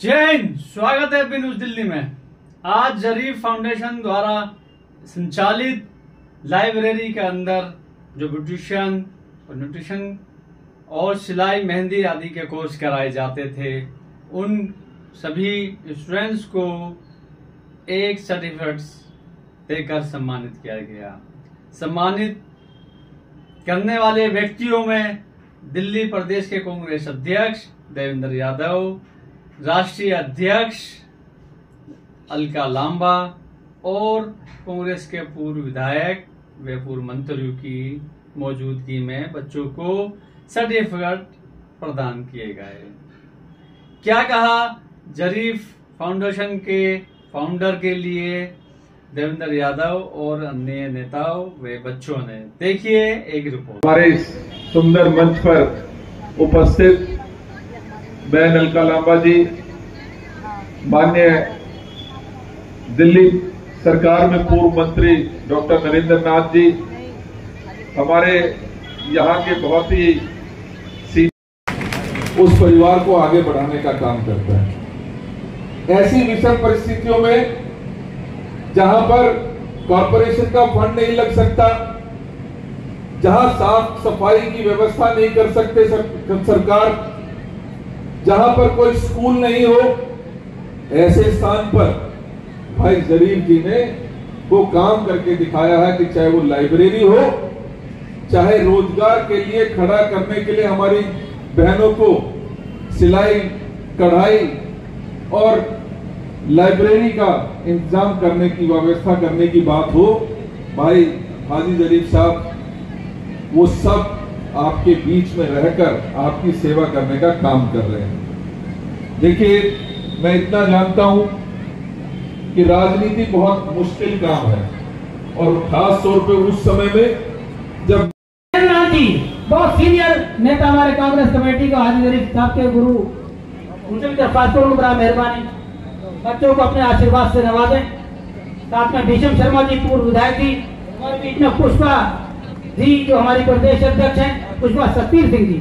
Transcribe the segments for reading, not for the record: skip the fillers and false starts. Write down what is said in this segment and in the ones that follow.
जय हिंद। स्वागत है न्यूज दिल्ली में। आज जरीफ फाउंडेशन द्वारा संचालित लाइब्रेरी के अंदर जो ब्यूटिशियन और न्यूट्रिशन और सिलाई मेहंदी आदि के कोर्स कराए जाते थे, उन सभी स्टूडेंट्स को एक सर्टिफिकेट देकर सम्मानित किया गया। सम्मानित करने वाले व्यक्तियों में दिल्ली प्रदेश के कांग्रेस अध्यक्ष देवेंद्र यादव, राष्ट्रीय अध्यक्ष अलका लांबा और कांग्रेस के पूर्व विधायक व पूर्व मंत्रियों की मौजूदगी में बच्चों को सर्टिफिकेट प्रदान किए गए। क्या कहा जरीफ फाउंडेशन के फाउंडर के लिए देवेंद्र यादव और अन्य नेताओं व बच्चों ने, देखिए एक रिपोर्ट। हमारे इस सुंदर मंच पर उपस्थित बहन अलका लांबा जी, माननीय दिल्ली सरकार में पूर्व मंत्री डॉक्टर नरेंद्र नाथ जी, हमारे यहाँ के बहुत ही उस परिवार को आगे बढ़ाने का काम करता है। ऐसी विषम परिस्थितियों में जहां पर कॉरपोरेशन का फंड नहीं लग सकता, जहां साफ सफाई की व्यवस्था नहीं कर सकते सरकार, जहां पर कोई स्कूल नहीं हो, ऐसे स्थान पर भाई जरीफ जी ने वो काम करके दिखाया है कि चाहे वो लाइब्रेरी हो, चाहे रोजगार के लिए खड़ा करने के लिए हमारी बहनों को सिलाई कढ़ाई और लाइब्रेरी का इंतजाम करने की व्यवस्था करने की बात हो, भाई हाजी जरीफ साहब वो सब आपके बीच में रहकर आपकी सेवा करने का काम कर रहे हैं। देखिए, मैं इतना जानता हूं कि राजनीति बहुत मुश्किल काम है और खास तौर पे उस समय में जब बहुत सीनियर नेता हमारे कांग्रेस कमेटी का हाजी जरीफ साहब के गुरु, उनसे भी दरख्वास्त करूं, बड़ा मेहरबानी बच्चों को अपने आशीर्वाद से नवाजें। साथ में भीषम शर्मा जी पूर्व विधायक जी, और बीच में पुष्पा जी जो हमारी प्रदेश अध्यक्ष हैं, पुष्पा सतबीर सिंह जी।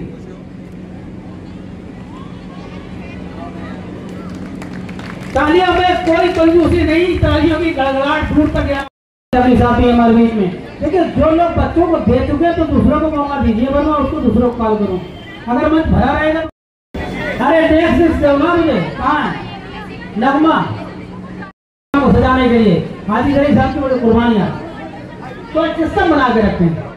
तालियों में कोई कंजूसी नहीं, तालियों की गड़गड़ाहट दूर तक गया। साहब भी हमारे बीच में, लेकिन जो लोग बच्चों को दे चुके तो दूसरों को मौका दीजिए, वरना उसको दूसरों को कॉल करो। अगर मंच भरा रहेगा, अरे देख मुझे कहाँ नगमा को सजाने के लिए हाजी जरीफ साहब की बड़ी कुर्बानियां, तो सिस्टम बना के रखते हैं।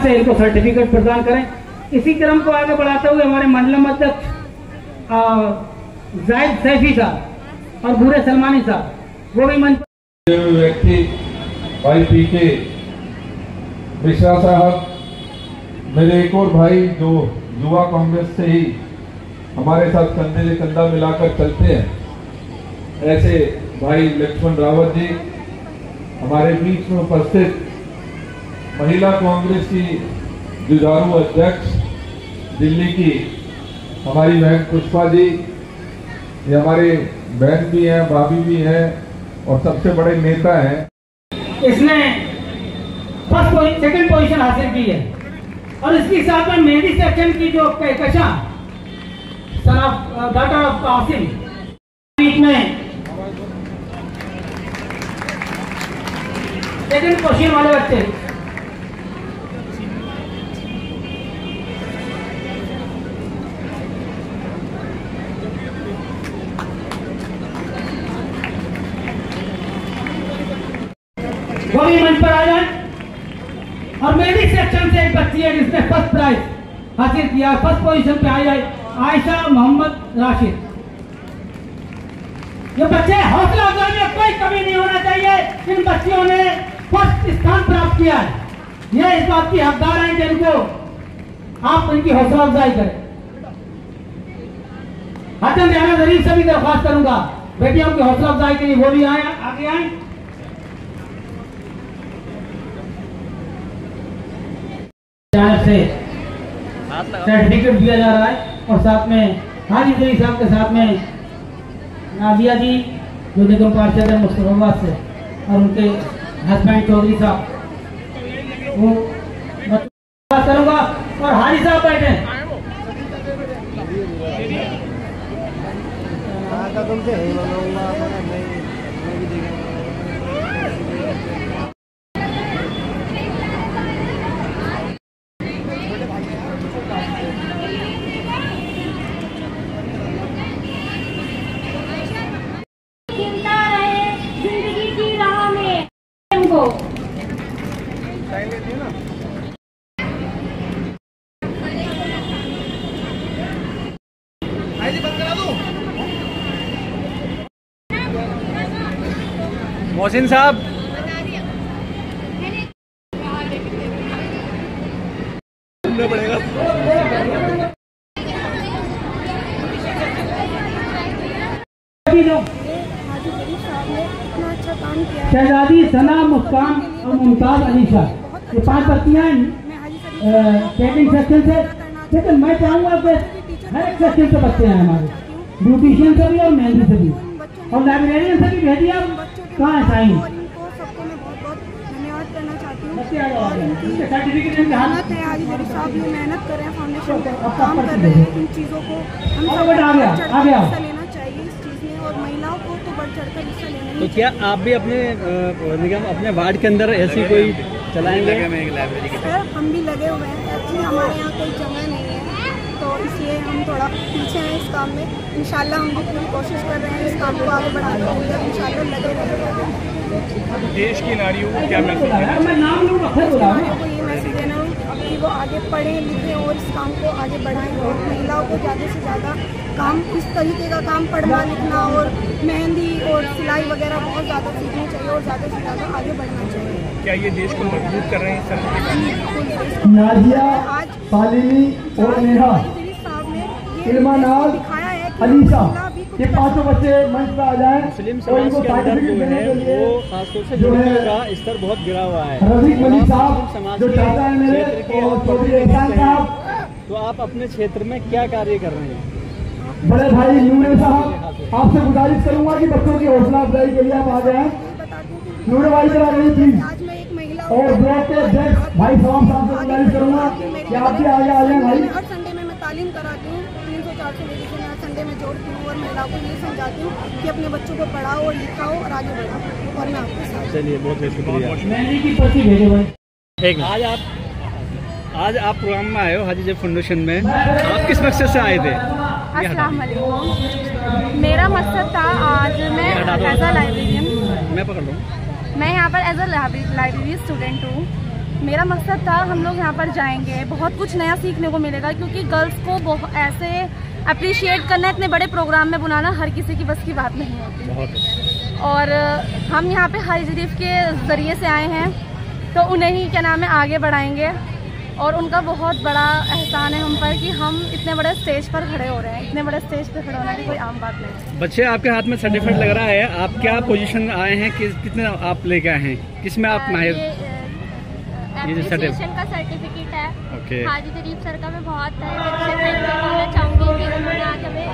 से इनको सर्टिफिकेट प्रदान करें। इसी क्रम को आगे बढ़ाते हुए हमारे मंडलम अध्यक्ष जाहिद सैफी साहब और भूरे सलमानी साहब, वो भी मंच व्यक्ति भाई पीके मिश्रा साहब, मेरे एक और भाई जो युवा कांग्रेस से ही हमारे साथ कंधे से कंधा मिलाकर चलते हैं, ऐसे भाई लक्ष्मण रावत जी, हमारे बीच में उपस्थित महिला कांग्रेस की जुझारू अध्यक्ष दिल्ली की हमारी बहन पुष्पा जी, ये हमारे बहन भी हैं, भाभी भी हैं और सबसे बड़े नेता हैं। इसने सेकंड पोजीशन हासिल की है और इसके साथ में मेहंदी सेक्शन की जो कहकशां डॉक्टर ऑफ कासिम बीच में सेकंड पोजीशन वाले बच्चे, वो भी मंच पर आ जाए। और मेरी सेक्शन से एक बच्ची है जिसने फर्स्ट प्राइज हासिल किया, फर्स्ट पोजीशन पे आई है आयशा मोहम्मद राशिद। ये बच्चे हौसला अफजाई में कोई कमी नहीं होना चाहिए, इन बच्चियों ने फर्स्ट स्थान प्राप्त किया है, ये इस बात की हकदार है कि इनको आप इनकी हौसला अफजाई करें। हाथन रियाना जरीफ से भी दरख्वास्त करूंगा, बेटियों की हौसला अफजाई के लिए वो भी आए, आगे आए। से सर्टिफिकेट दिया जा रहा है। और साथ में हाजी जरी साहब के साथ में नाजिया जी जो निगम पार्षद है मुस्तफाबाद से, और उनके हस्बैंड चौधरी साहब, वो बात करूँगा। और हाजी साहब बैठे जिंदगी की राह में हमको मोहसिन साहब, शहजादी सना, मुस्कान और मुमताज अलीशा, ये 5 बच्चियां कैटरिंग सेक्शन से। लेकिन मैं चाहूँगा कि हर एक सेक्शन से बच्चे हैं हमारे, ब्यूटिशियन से भी और मेहंदी से भी, और लाइब्रेरियन से भी भेजिए। आप कहाँ है साइन? इनको सबको मैं बहुत बहुत धन्यवाद करना चाहती हूँ। सर्टिफिकेट मेहनत है, आज मेरे साहब लोग मेहनत कर रहे हैं, फाउंडेशन काम कर रहे हैं। इन चीज़ों को हम सब हिस्सा लेना चाहिए इस चीज़ में, और महिलाओं को तो बढ़ चढ़ कर हिस्सा लेना। तो क्या आप भी अपने निगम अपने वार्ड के अंदर ऐसी कोई चलाएंगे? सर हम भी लगे हुए हैं, एक्चुअली हमारे यहाँ कोई जगह नहीं है, तो इसलिए हम थोड़ा पीछे हैं इस काम में। इंशाल्लाह हम भी पूरी कोशिश कर रहे हैं इस काम को आगे बढ़ाने के लिए, इंशाल्लाह लगे रहेंगे। देश की नारियों को क्या मैसेज देना मैं नाम लूँगा, फिर बुलाओ। को ये मैसेज देना है कि वो आगे पढ़ें लिखें और इस काम को आगे बढ़ाएं, और महिलाओं को ज़्यादा से ज़्यादा काम, इस तरीके का काम पढ़ना लिखना और मेहंदी और सिलाई वगैरह बहुत ज़्यादा सीखनी चाहिए और ज़्यादा से ज़्यादा आगे बढ़ना चाहिए। क्या ये देश को मजबूत कर रहे हैं सर? नाजिया, सालिनी और नेहा, इल्मा नाज, अलीशा, ये 5 बच्चे मंच पर आ जाएं। मुस्लिम समाज के अंदर जो है वो खासतौर से लड़कियों का स्तर बहुत गिरा हुआ है। रफीक मलिक साहब जो चाचा है मेरे, और चौधरी एहसान साहब। तो आप अपने क्षेत्र में क्या कार्य कर रहे हैं? बड़े भाई नूरे साहब, आपसे गुजारिश करूंगा कि बच्चों की हौसला अफजाई के लिए आप आ जाएं। नूरे भाई जरा नहीं प्लीज। और ब्लॉक के अध्यक्ष भाई सलाम साहब से गुजारिश करूंगा कि आप भी आगे आ जाएं भाई। हर संडे में मैं तालीम कराती हूँ, 300-400 लेडीज़ को मैं हर संडे में जोड़ती हूँ, और महिलाओं को ये समझाती हूँ कि अपने बच्चों को पढ़ाओ और लिखाओ और आगे बढ़ाओ, और मैं आपके साथ। चलिए, बहुत बहुत शुक्रिया। मेहंदी की पर्ची भेजो भाई। आज आप प्रोग्राम में आए हो हाजी जरी फाउंडेशन में, आप किस मकसद से आए थे? अस्सलाम वालेकुम। मेरा मकसद था, आज मैं एज अ लाइब्रेरियन, मैं पकड़ लूँ, मैं यहाँ पर एज अ लाइब्रेरी स्टूडेंट हूँ। मेरा मकसद था हम लोग यहाँ पर जाएंगे, बहुत कुछ नया सीखने को मिलेगा, क्योंकि गर्ल्स को ऐसे अप्रिशिएट करना, इतने बड़े प्रोग्राम में बुलाना हर किसी की बस की बात नहीं होती। और हम यहाँ पे हाजी जरीफ के ज़रिए से आए हैं, तो उन्हें ही क्या नाम है आगे बढ़ाएंगे, और उनका बहुत बड़ा एहसान है हम पर कि हम इतने बड़े स्टेज पर खड़े हो रहे हैं। इतने बड़े स्टेज पर खड़े होना की कोई आम बात नहीं। बच्चे आपके हाथ में सर्टिफिकेट लग रहा है, आप क्या पोजीशन आए हैं, कितने आप लेके आए हैं, किसमें आप माहिर? एप्रिसिएशन का सर्टिफिकेट है। ओके। हाजी जरीफ सर का मैं बहुत अच्छे से बोलना चाहूँगी कि उन्होंने आज हमें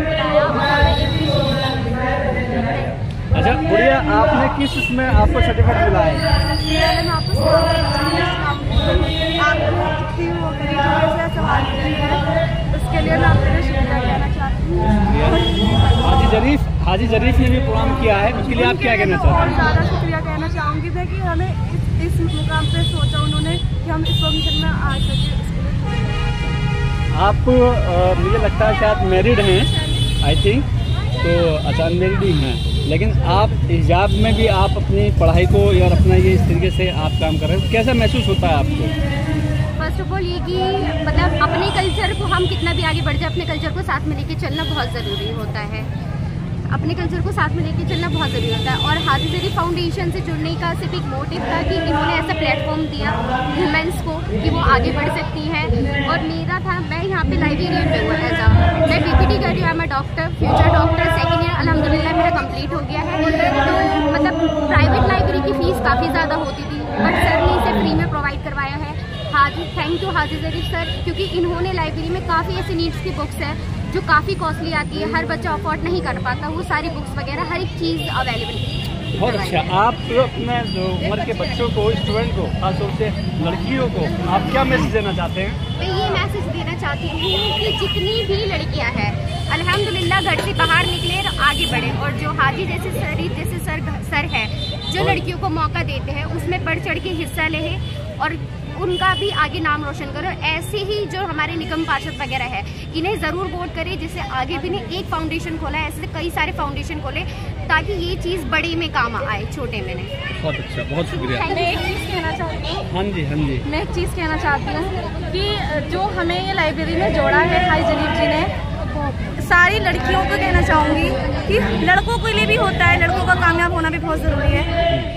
बुलाया और हमें एप्रिसिएट। अच्छा गुड़िया, आपने किस उसमें आपको सर्टिफिकेट मिला है? मैं आपको सवाल उसके लिए मैं आपको शुक्रिया कहना चाहती हूँ। हाजी जरीफ ने भी प्रोग्राम किया है, उसके लिए आप क्या कहना चाहते हैं? बहुत ज़्यादा शुक्रिया कहना चाहूँगी मैं कि हमें इस मुकाम पे सोचा उन्होंने कि हम इस फंक्शन में आ सके। आप मुझे लगता है शायद मैरिड हैं, आई थिंक, तो अचानक मैरिड ही हैं, लेकिन आप हिजाब में भी आप अपनी पढ़ाई को और अपना ये इस तरीके से आप काम कर रहे हो, कैसा महसूस होता है आपको? फर्स्ट ऑफ ऑल ये कि मतलब अपने कल्चर को हम कितना भी आगे बढ़ जाए, अपने कल्चर को साथ में लेके चलना बहुत ज़रूरी होता है। अपने कल्चर को साथ में लेके चलना बहुत ज़रूरी होता है। और हाजी जरी फाउंडेशन से जुड़ने का सिर्फ एक मोटिव था कि इन्होंने ऐसा प्लेटफॉर्म दिया वुमेंस को कि वो आगे बढ़ सकती हैं। और मेरा था, मैं यहाँ पे लाइब्रेरियन में हूँ एज मैं PPT कर रही हूँ, मैं doctor, future doctor, second year अल्हम्दुलिल्लाह मेरा कंप्लीट हो गया है। तो मतलब प्राइवेट लाइब्रेरी की फ़ीस काफ़ी ज़्यादा होती थी, बट सर ने इसे फ्री में प्रोवाइड करवाया है। Haji thank to Haji Zarif sir, क्योंकि इन्होंने लाइब्रेरी में काफ़ी ऐसी नीड्स की बुक्स है जो काफ़ी कॉस्टली आती है, हर बच्चा अफोर्ड नहीं कर पाता, वो सारी बुक्स वगैरह हर एक चीज़ अवेलेबल है। बहुत अच्छा। आप अपने उम्र के बच्चों को, स्टूडेंट को, खासतौर से लड़कियों को आप क्या मैसेज देना चाहते हैं? मैं ये मैसेज देना चाहती हूँ कि जितनी भी लड़कियाँ हैं अल्हम्दुलिल्लाह घर से बाहर निकले और आगे बढ़े, और जो हाजी जैसे सर है जो लड़कियों को मौका देते हैं उसमें बढ़ चढ़ के हिस्सा ले और उनका भी आगे नाम रोशन करो। ऐसे ही जो हमारे निगम पार्षद वगैरह है इन्हें ज़रूर वोट करें, जिससे आगे भी नहीं एक फाउंडेशन खोला है, ऐसे कई सारे फाउंडेशन खोले ताकि ये चीज़ बड़े में काम आए, छोटे में नहीं। बहुत अच्छा, बहुत शुक्रिया। मैं एक चीज़ कहना चाहती हूँ। हाँ जी, हाँ जी। मैं एक चीज़ कहना चाहती हूँ कि जो हमें ये लाइब्रेरी में जोड़ा है हाजी ज़रीफ जी ने, सारी लड़कियों को कहना चाहूँगी कि लड़कों के लिए भी होता है, लड़कों का कामयाब होना भी बहुत ज़रूरी है,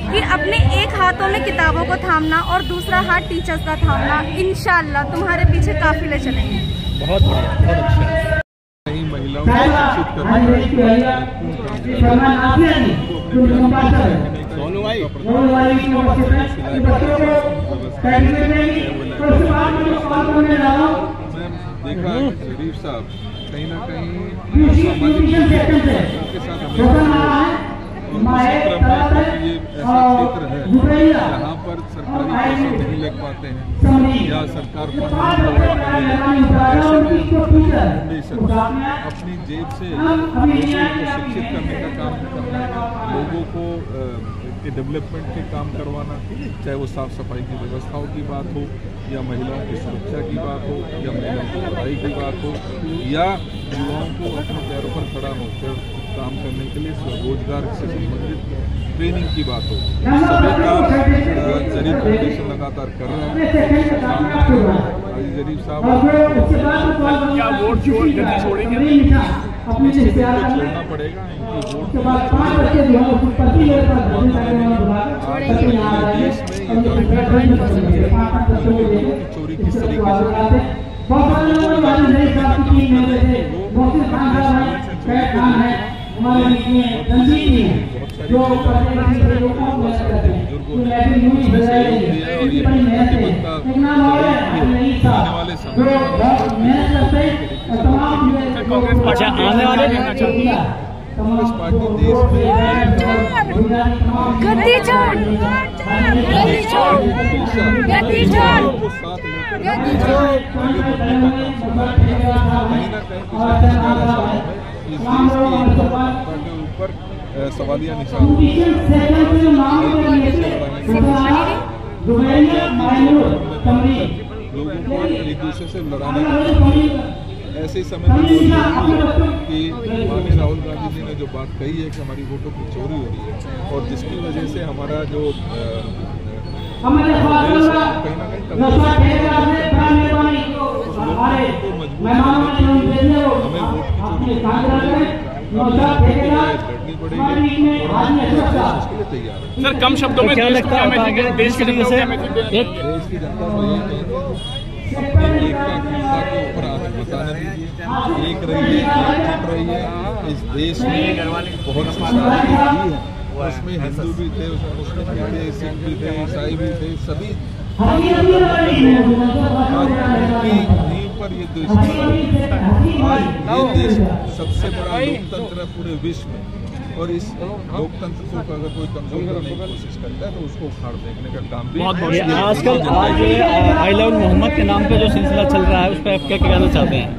कि अपने एक हाथों में किताबों को थामना और दूसरा हाथ टीचर्स का थामना, इंशाल्लाह तुम्हारे पीछे काफिले चलेंगे। बहुत बढ़िया, बहुत अच्छा। महिलाओं को शिक्षित करने देखा ज़रीफ साहब कहीं ना कहीं सामाजिक के साथ हमें ये ऐसा क्षेत्र है जहाँ पर सरकारी पैसे नहीं लग पाते हैं या सरकार अपनी जेब से लोगों को शिक्षित करने का काम करना है, लोगों को के डेवलपमेंट के काम करवाना, चाहे वो साफ सफाई की व्यवस्थाओं की बात हो या महिलाओं की सुरक्षा की बात हो या महिलाओं की पढ़ाई की बात हो या युवाओं को अपने पैरों पर खड़ा होकर काम करने के लिए स्वरोजगार से संबंधित ट्रेनिंग की बात हो, सभी काम ज़रीफ फाउंडेशन लगातार कर रहा है। हाजी ज़रीफ साहब क्या वोट छोड़ेंगे? छोड़ना पड़ेगा, इनकी वोट देश में चोरी किस तरीके से अच्छा, आने वाले कांग्रेस पार्टी देश में को साथ लेकर कहीं ना कहीं इस देश की के ऊपर सवालिया निशान लोगों को एक दूसरे से लड़ाने ऐसे समय में कि माननीय राहुल गांधी जी ने जो बात कही है कि हमारी वोटों की चोरी हो रही है और जिसकी वजह से हमारा जो कहीं ना कहीं हमें वोट की चोरी लड़नी पड़ेगी और उसके लिए तैयार है। सर कम शब्दों में क्या लगता है देश की जनता देश की जनता को ये एकता अखंडता के ऊपर हाथ बताने दीजिए, एक रहिए, एकजुट रहिए। इस देश में बहुत सी शादी है, उसमें हिंदू भी थे, मुस्लिम भी थे, सिख भी थे, ईसाई भी थे, सभी नींव पर ये देश आज ये देश सबसे बड़ा लोकतंत्र है पूरे विश्व में, और इस लोकतंत्र को अगर कोई कमजोर करने की कोशिश करता है तो उसको उखाड़ फेंकने का काम भी आजकल आज आई लव मोहम्मद के नाम पे जो सिलसिला चल रहा है उस पर आप क्या कहना चाहते हैं?